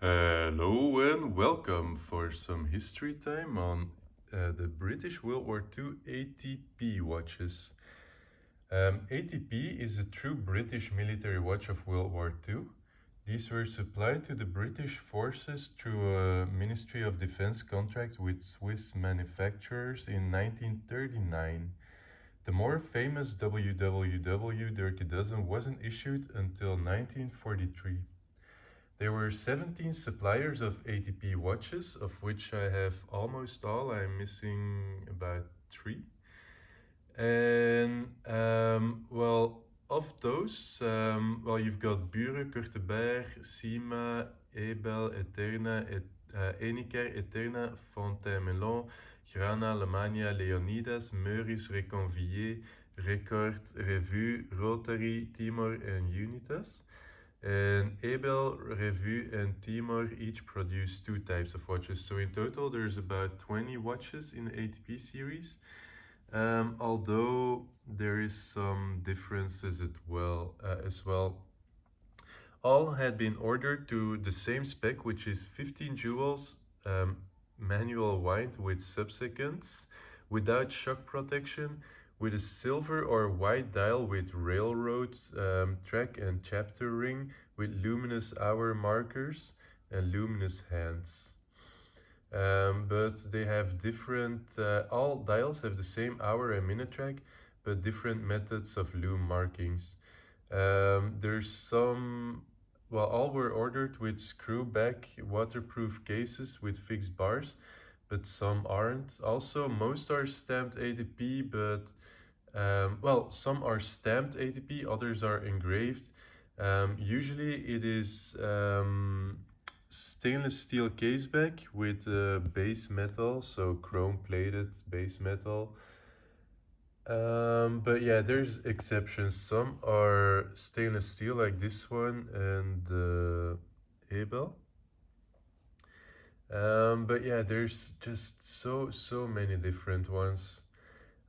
Hello and welcome for some history time on the British World War II ATP watches. ATP is a true British military watch of World War II. These were supplied to the British forces through a Ministry of Defense contract with Swiss manufacturers in 1939. The more famous WWII Dirty Dozen wasn't issued until 1943. There were 17 suppliers of ATP watches, of which I have almost all. I'm missing about three. And of those, you've got Buren, Cortebert, Cyma, Ebel, Eterna, Enicar, Eterna, Fontaine and Grana, Lemania, Leonidas, Moeris, Reconvillier, Record, Revue, Rotary, Timor, and Unitas. And Ebel, Revue, and Timor each produce two types of watches. So in total, there's about 20 watches in the ATP series. Although there is some differences as well. All had been ordered to the same spec, which is 15 jewels, manual wind with subsequents, without shock protection, with a silver or white dial with railroad track and chapter ring, with luminous hour markers and luminous hands. But they have different, all dials have the same hour and minute track, but different methods of lume markings. There's some, all were ordered with screw back waterproof cases with fixed bars, but some aren't. Also, most are stamped ATP, but some are stamped ATP, others are engraved. Usually it is stainless steel caseback with base metal, so chrome plated base metal. But yeah, there's exceptions. Some are stainless steel, like this one and the Ebel. But yeah, there's just so many different ones.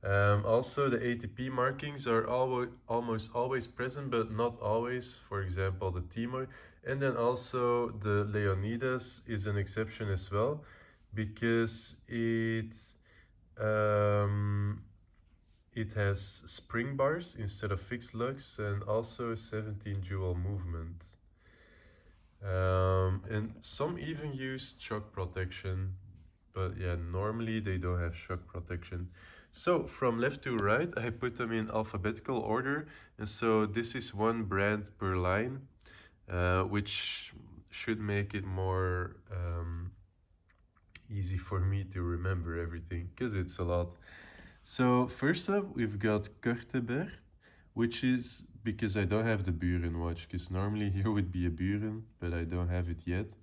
Also, the ATP markings are almost always present, but not always. For example, the Timor. And then also the Leonidas is an exception as well, because um, it has spring bars instead of fixed lugs and also 17 jewel movement. And some even use shock protection, but yeah, normally they don't have shock protection. So from left to right, I put them in alphabetical order, and so this is one brand per line, which should make it more easy for me to remember everything, because it's a lot. So first up, we've got Cortebert, which is because I don't have the Buren watch, because normally here would be a Buren, but I don't have it yet.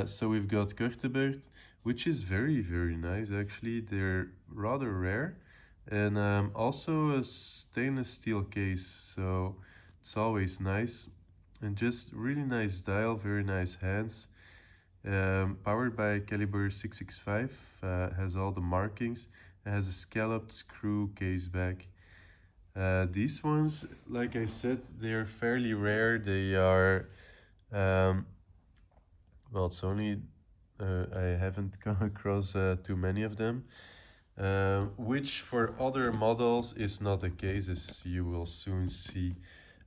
So we've got Curthibert, which is very nice actually. They're rather rare, and also a stainless steel case, so it's always nice. And just really nice dial, very nice hands. Powered by caliber 665, has all the markings. It has a scalloped screw case back. These ones, like I said, they are fairly rare. They are, it's only, I haven't come across too many of them, which for other models is not the case, as you will soon see.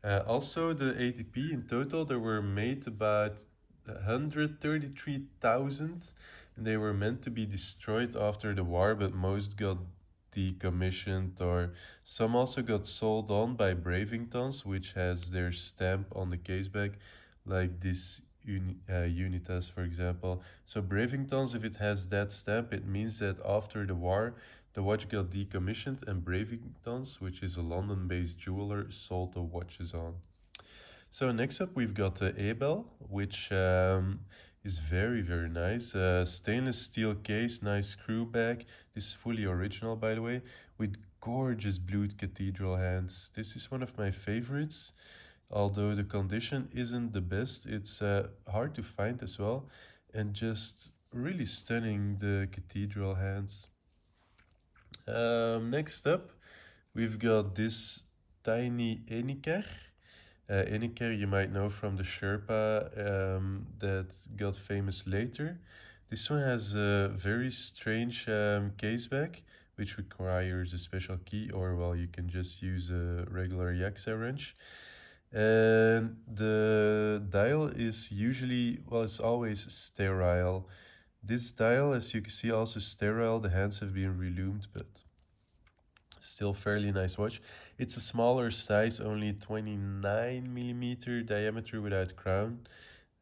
Also, the ATP in total, there were made about 133,000, and they were meant to be destroyed after the war, but most got decommissioned, or some also got sold on by Bravingtons, which has their stamp on the caseback, like this Unitas, for example. So Bravingtons, if it has that stamp, it means that after the war, the watch got decommissioned, and Bravingtons, which is a London-based jeweler, sold the watches on. So next up, we've got the Ebel, which is very nice. Stainless steel case, nice screw back. This is fully original, by the way, with gorgeous blued cathedral hands. This is one of my favorites, although the condition isn't the best. It's hard to find as well, and just really stunning, the cathedral hands. Next up, we've got this tiny Enicar. Enicar you might know from the Sherpa that got famous later. This one has a very strange caseback, which requires a special key, or well, you can just use a regular Yaxa wrench. And the dial is usually, well, it's always sterile. This dial, as you can see, also sterile. The hands have been relumed, but still fairly nice watch. It's a smaller size, only 29mm diameter without crown.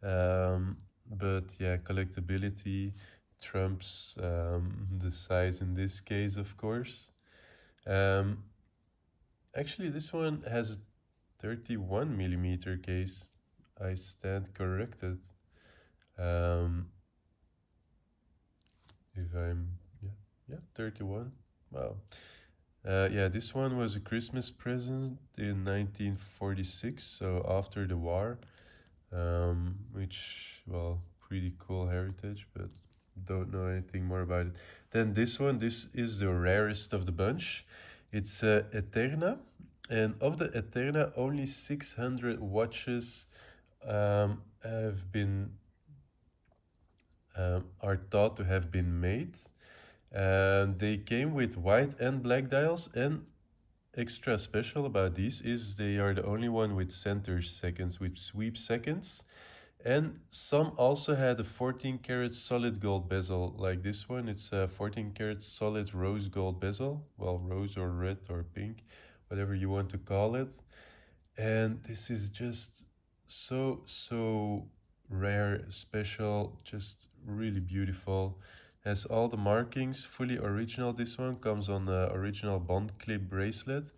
But yeah, collectability trumps the size in this case, of course. Actually, this one has a 31mm case. I stand corrected. Um, if I'm, yeah, 31. Wow. Yeah, this one was a Christmas present in 1946, so after the war, which, well, pretty cool heritage, but don't know anything more about it. Then this one, this is the rarest of the bunch. It's Eterna, and of the Eterna, only 600 watches have been are thought to have been made. And they came with white and black dials, and extra special about these is they are the only one with center seconds, with sweep seconds. And some also had a 14 karat solid gold bezel, like this one. It's a 14 karat solid rose gold bezel. Well, rose or red or pink, whatever you want to call it. And this is just so rare, special, just really beautiful. Has all the markings, fully original. This one comes on the original bond clip bracelet.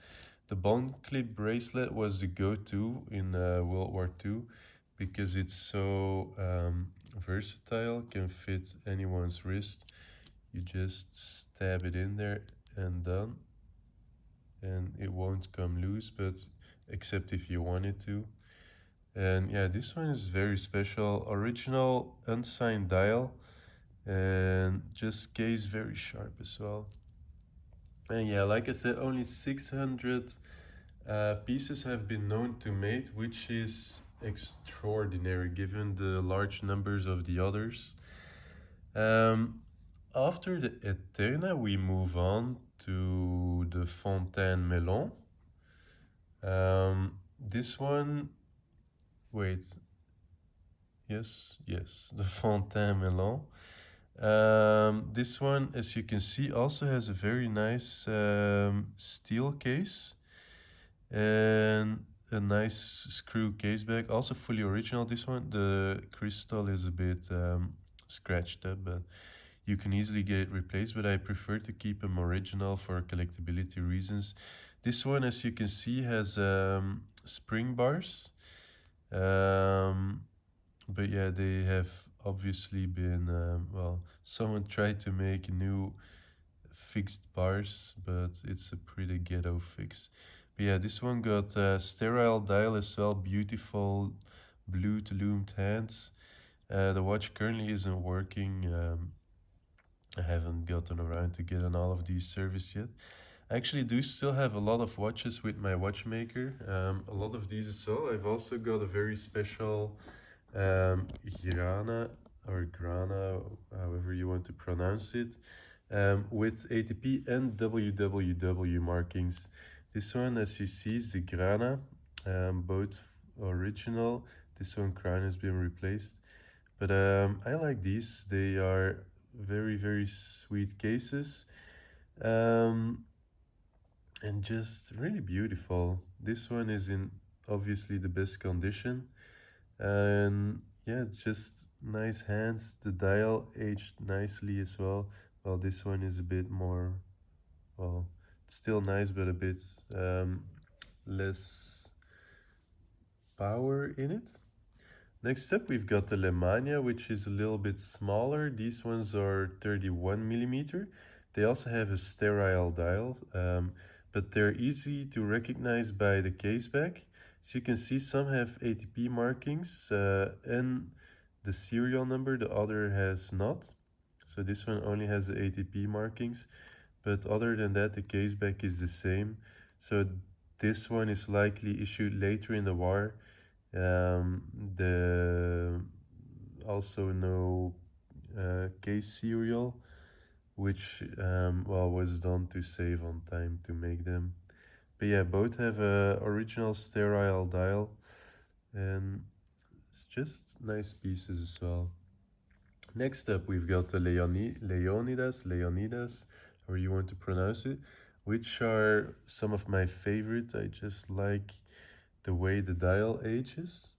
The bond clip bracelet was the go-to in World War II because it's so versatile, can fit anyone's wrist. You just stab it in there and done, and it won't come loose, but except if you want it to. And yeah, this one is very special, original unsigned dial, and just case very sharp as well. And yeah, like I said, only 600 pieces have been known to mate, which is extraordinary given the large numbers of the others. After the Eterna, we move on to the Fontaine Melon. This one, wait, yes, the Fontaine Melon. This one, as you can see, also has a very nice steel case and a nice screw case back, also fully original. This one, the crystal is a bit scratched up, but you can easily get it replaced, but I prefer to keep them original for collectability reasons. This one, as you can see, has spring bars, but yeah, they have obviously been, well, someone tried to make new fixed bars, but it's a pretty ghetto fix. But yeah, this one got sterile dial as well, beautiful blue to loomed hands. The watch currently isn't working. I haven't gotten around to getting all of these serviced yet. I actually do still have a lot of watches with my watchmaker. A lot of these as well. I've also got a very special Grana or Grana, however you want to pronounce it, with ATP and WWII markings. This one, as you see, is the Grana, both original. This one crown has been replaced, but I like these. They are very sweet cases, and just really beautiful. This one is in obviously the best condition, and yeah, just nice hands. The dial aged nicely as well. Well, this one is a bit more, well, it's still nice, but a bit less power in it. Next up, we've got the Lemania, which is a little bit smaller. These ones are 31mm. They also have a sterile dial, but they're easy to recognize by the caseback. So you can see some have ATP markings and the serial number, the other has not. So this one only has the ATP markings, but other than that, the caseback is the same. So This one is likely issued later in the war. The also no case serial, which well, was done to save on time to make them. But yeah, both have a original sterile dial, and it's just nice pieces as well. Next up, we've got the Leonidas, or you want to pronounce it, which are some of my favorite. I just like the way the dial ages.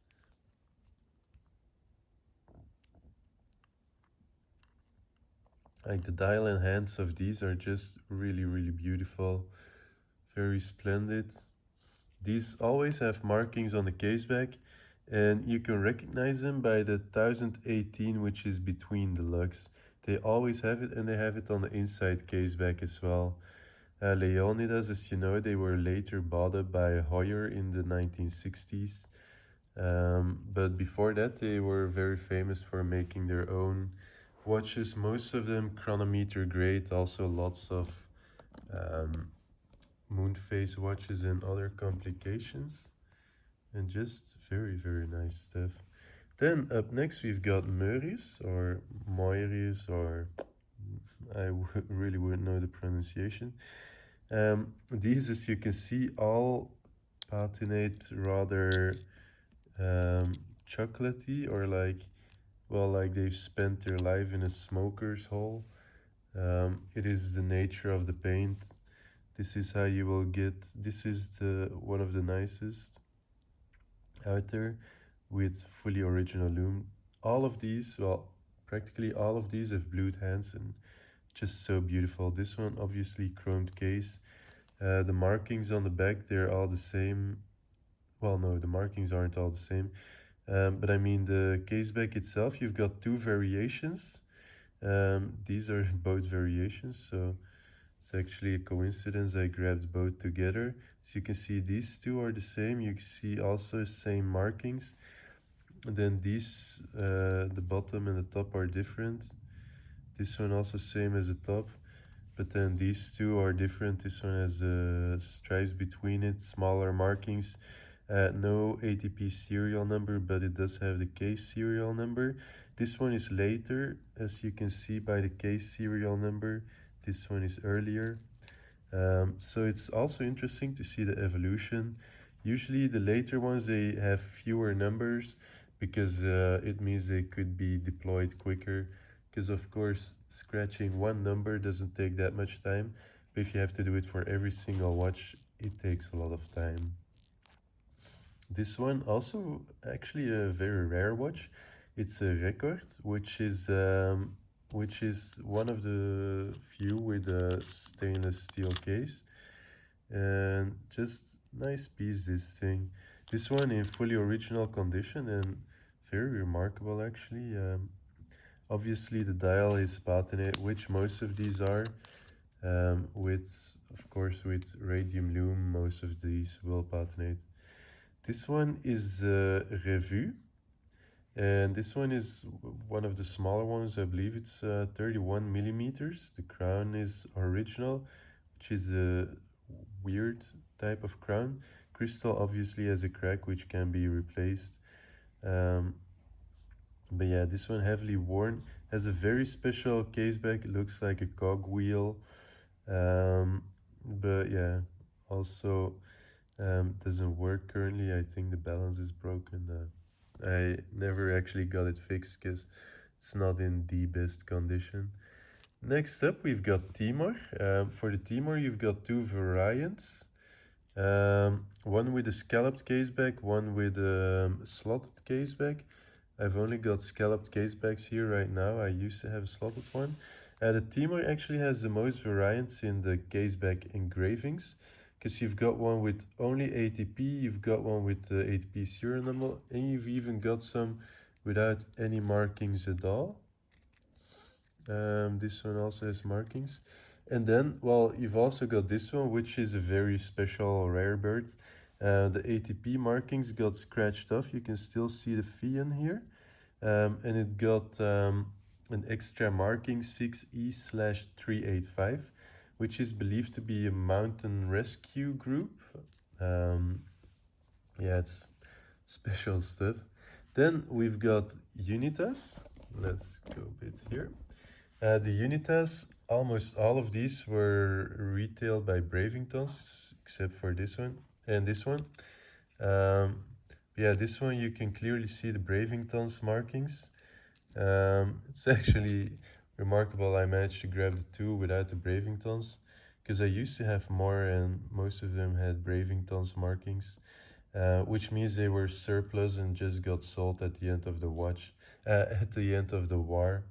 Like the dial and hands of these are just really, really beautiful, very splendid. These always have markings on the case back, and you can recognize them by the 1018, which is between the lugs. They always have it, and they have it on the inside case back as well. Leonidas, as you know, they were later bought up by Hoyer in the 1960s. But before that, they were very famous for making their own watches, most of them chronometer grade, also lots of moon phase watches and other complications, and just very, very nice stuff. Then up next we've got Moeris or Moeris, or really wouldn't know the pronunciation. These, as you can see, all patinate rather chocolatey, or like, well, like they've spent their life in a smoker's hole. It is the nature of the paint. This is how you will get, this is the one of the nicest out there with fully original loom. All of these, well, practically all of these have blued hands and just so beautiful. This one obviously chromed case. The markings on the back, they're all the same. Well, no, the markings aren't all the same. But I mean the case back itself, you've got two variations. These are both variations, so it's actually a coincidence I grabbed both together. So you can see these two are the same. You can see also same markings. And then these, the bottom and the top are different. This one also same as the top, but then these two are different. This one has stripes between it, smaller markings. No ATP serial number, but it does have the case serial number. This one is later, as you can see by the case serial number. This one is earlier. So it's also interesting to see the evolution. Usually the later ones, they have fewer numbers because it means they could be deployed quicker. Because of course, scratching one number doesn't take that much time. But if you have to do it for every single watch, it takes a lot of time. This one also actually a very rare watch. It's a record, which is one of the few with a stainless steel case. And just nice piece, this thing. This one in fully original condition and very remarkable actually. Obviously the dial is patinate, which most of these are. With, of course, with radium loom, most of these will patinate. This one is Revue, and this one is one of the smaller ones. I believe it's 31 millimeters. The crown is original, which is a weird type of crown. Crystal obviously has a crack which can be replaced. But yeah, this one heavily worn, has a very special case back. It looks like a cogwheel. But yeah, also doesn't work currently. I think the balance is broken. I never actually got it fixed because it's not in the best condition. Next up, we've got Timor. For the Timor, you've got two variants. One with a scalloped caseback, one with a slotted caseback. I've only got scalloped casebacks here right now. I used to have a slotted one. The Timor actually has the most variants in the caseback engravings, because you've got one with only ATP, you've got one with the ATP serial number, and you've even got some without any markings at all. This one also has markings. And then, well, you've also got this one, which is a very special rare bird. The ATP markings got scratched off. You can still see the Fian here. And it got an extra marking 6E/385, which is believed to be a mountain rescue group. Yeah, it's special stuff. Then we've got Unitas. Let's go a bit here. The Unitas, almost all of these were retailed by Bravingtons, except for this one and this one. Yeah, this one you can clearly see the Bravingtons markings. It's actually remarkable I managed to grab the two without the Bravingtons, because I used to have more and most of them had Bravingtons markings, which means they were surplus and just got sold at the end of the at the end of the war.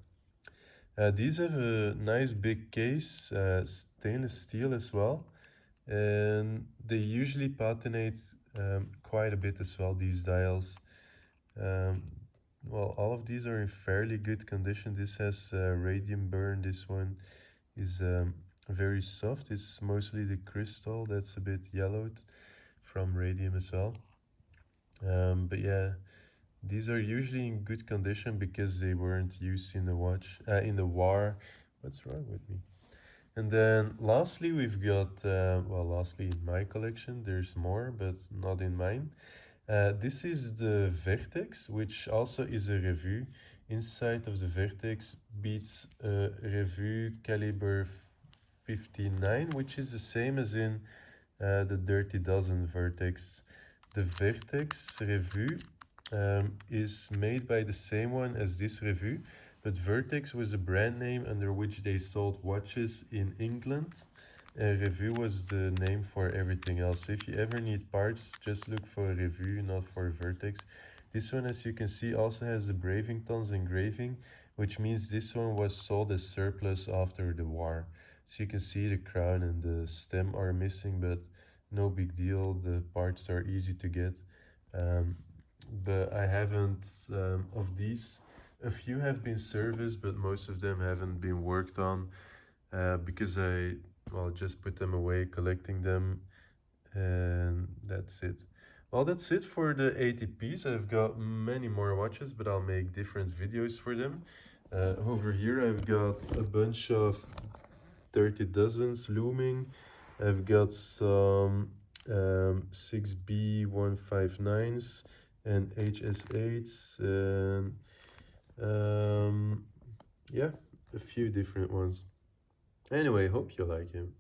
These have a nice big case, stainless steel as well, and they usually patinate quite a bit as well, these dials. Um, well, all of these are in fairly good condition. This has radium burn. This one is very soft. It's mostly the crystal that's a bit yellowed from radium as well. But yeah, these are usually in good condition because they weren't used in the in the war. What's wrong with me? And then lastly, we've got, well, lastly in my collection, there's more, but not in mine. This is the Vertex, which also is a Revue. Inside of the Vertex beats a Revue caliber 59, which is the same as in the Dirty Dozen Vertex. The Vertex Revue is made by the same one as this Revue, but Vertex was a brand name under which they sold watches in England. Revue was the name for everything else. So if you ever need parts, just look for a Revue, not for Vertex. This one, as you can see, also has the Bravingtons engraving, which means this one was sold as surplus after the war. So you can see the crown and the stem are missing, but no big deal. The parts are easy to get. But I haven't, of these, a few have been serviced, but most of them haven't been worked on because I, well, just put them away, collecting them, and that's it. Well, that's it for the ATPs. I've got many more watches, but I'll make different videos for them. Over here, I've got a bunch of 30 dozens looming. I've got some 6B159s and HS8s, and yeah, a few different ones. Anyway, hope you like him.